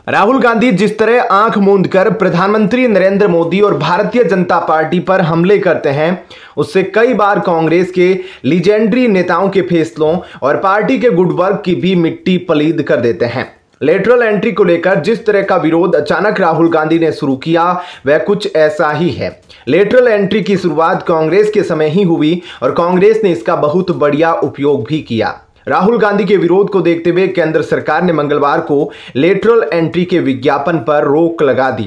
राहुल गांधी जिस तरह आंख मूंद कर प्रधानमंत्री नरेंद्र मोदी और भारतीय जनता पार्टी पर हमले करते हैं, उससे कई बार कांग्रेस के लीजेंडरी नेताओं के फैसलों और पार्टी के गुड वर्क की भी मिट्टी पलीद कर देते हैं। लेटरल एंट्री को लेकर जिस तरह का विरोध अचानक राहुल गांधी ने शुरू किया, वह कुछ ऐसा ही है। लेटरल एंट्री की शुरुआत कांग्रेस के समय ही हुई और कांग्रेस ने इसका बहुत बढ़िया उपयोग भी किया। राहुल गांधी के विरोध को देखते हुए केंद्र सरकार ने मंगलवार को लेटरल एंट्री के विज्ञापन पर रोक लगा दी।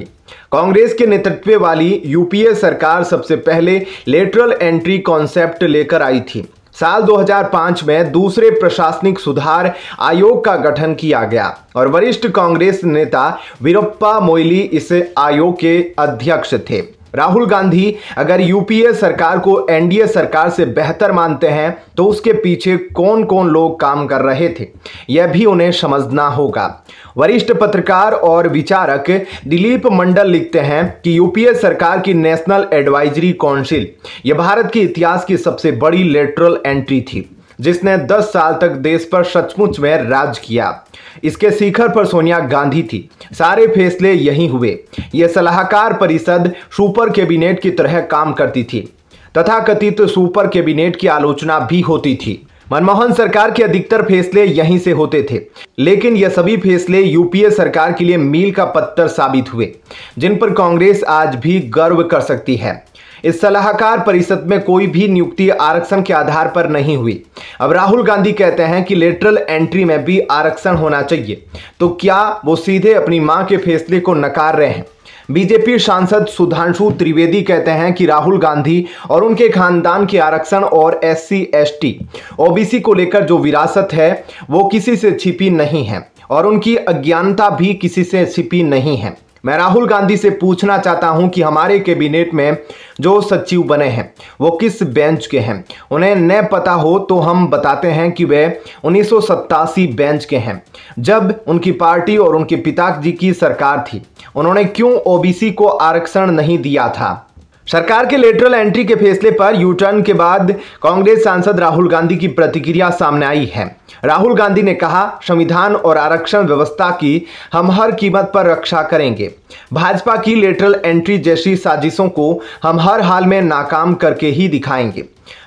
कांग्रेस के नेतृत्व वाली यूपीए सरकार सबसे पहले लेटरल एंट्री कॉन्सेप्ट लेकर आई थी। साल 2005 में दूसरे प्रशासनिक सुधार आयोग का गठन किया गया और वरिष्ठ कांग्रेस नेता वीरप्पा मोइली इस आयोग के अध्यक्ष थे। राहुल गांधी अगर यूपीए सरकार को एनडीए सरकार से बेहतर मानते हैं तो उसके पीछे कौन कौन लोग काम कर रहे थे, यह भी उन्हें समझना होगा। वरिष्ठ पत्रकार और विचारक दिलीप मंडल लिखते हैं कि यूपीए सरकार की नेशनल एडवाइजरी काउंसिल यह भारत के इतिहास की सबसे बड़ी लेटरल एंट्री थी, जिसने 10 साल तक देश पर सचमुच में राज किया। इसके शिखर पर सोनिया गांधी थी। सारे फैसले यही हुए। यह सलाहकार परिषद सुपर कैबिनेट की तरह काम करती थी। तथाकथित सुपर कैबिनेट की आलोचना भी होती थी। मनमोहन सरकार के अधिकतर फैसले यहीं से होते थे, लेकिन यह सभी फैसले यूपीए सरकार के लिए मील का पत्थर साबित हुए, जिन पर कांग्रेस आज भी गर्व कर सकती है। इस सलाहकार परिषद में कोई भी नियुक्ति आरक्षण के आधार पर नहीं हुई। अब राहुल गांधी कहते हैं कि लेटरल एंट्री में भी आरक्षण होना चाहिए, तो क्या वो सीधे अपनी मां के फैसले को नकार रहे हैं? बीजेपी सांसद सुधांशु त्रिवेदी कहते हैं कि राहुल गांधी और उनके खानदान के आरक्षण और SC ST OBC को लेकर जो विरासत है वो किसी से छिपी नहीं है और उनकी अज्ञानता भी किसी से छिपी नहीं है। मैं राहुल गांधी से पूछना चाहता हूं कि हमारे कैबिनेट में जो सचिव बने हैं वो किस बेंच के हैं। उन्हें न पता हो तो हम बताते हैं कि वे 1987 बेंच के हैं, जब उनकी पार्टी और उनके पिताजी की सरकार थी। उन्होंने क्यों OBC को आरक्षण नहीं दिया था? सरकार के लेटरल एंट्री के फैसले पर यू टर्न के बाद कांग्रेस सांसद राहुल गांधी की प्रतिक्रिया सामने आई है। राहुल गांधी ने कहा, संविधान और आरक्षण व्यवस्था की हम हर कीमत पर रक्षा करेंगे। भाजपा की लेटरल एंट्री जैसी साजिशों को हम हर हाल में नाकाम करके ही दिखाएंगे।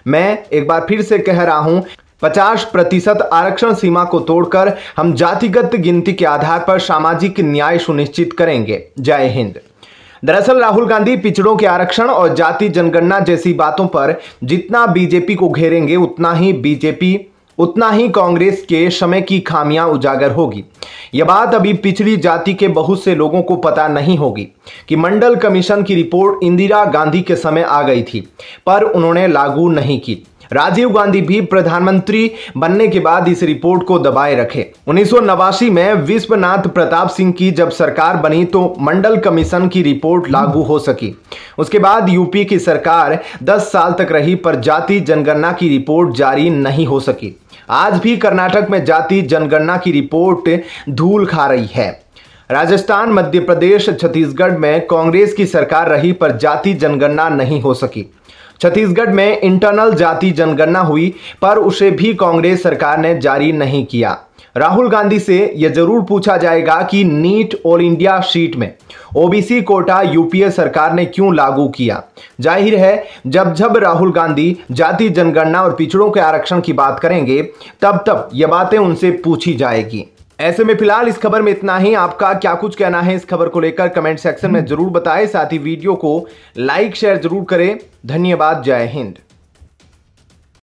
मैं एक बार फिर से कह रहा हूं, 50% आरक्षण सीमा को तोड़कर हम जातिगत गिनती के आधार पर सामाजिक न्याय सुनिश्चित करेंगे। जय हिंद। दरअसल राहुल गांधी पिछड़ों के आरक्षण और जाति जनगणना जैसी बातों पर जितना बीजेपी को घेरेंगे, उतना ही कांग्रेस के समय की खामियां उजागर होगी। यह बात अभी पिछड़ी जाति के बहुत से लोगों को पता नहीं होगी कि मंडल कमीशन की रिपोर्ट इंदिरा गांधी के समय आ गई थी, पर उन्होंने लागू नहीं की। राजीव गांधी भी प्रधानमंत्री बनने के बाद इस रिपोर्ट को दबाए रखे। 1989 में विश्वनाथ प्रताप सिंह की जब सरकार बनी तो मंडल कमीशन की रिपोर्ट लागू हो सकी। उसके बाद यूपी की सरकार 10 साल तक रही, पर जाति जनगणना की रिपोर्ट जारी नहीं हो सकी। आज भी कर्नाटक में जाति जनगणना की रिपोर्ट धूल खा रही है। राजस्थान, मध्य प्रदेश, छत्तीसगढ़ में कांग्रेस की सरकार रही, पर जाति जनगणना नहीं हो सकी। छत्तीसगढ़ में इंटरनल जाति जनगणना हुई, पर उसे भी कांग्रेस सरकार ने जारी नहीं किया। राहुल गांधी से यह जरूर पूछा जाएगा कि नीट ऑल इंडिया सीट में OBC कोटा यूपीए सरकार ने क्यों लागू किया। जाहिर है जब राहुल गांधी जाति जनगणना और पिछड़ों के आरक्षण की बात करेंगे, तब यह बातें उनसे पूछी जाएगी। ऐसे में फिलहाल इस खबर में इतना ही। आपका क्या कुछ कहना है इस खबर को लेकर कमेंट सेक्शन में जरूर बताएं। साथ ही वीडियो को लाइक शेयर जरूर करें। धन्यवाद। जय हिंद।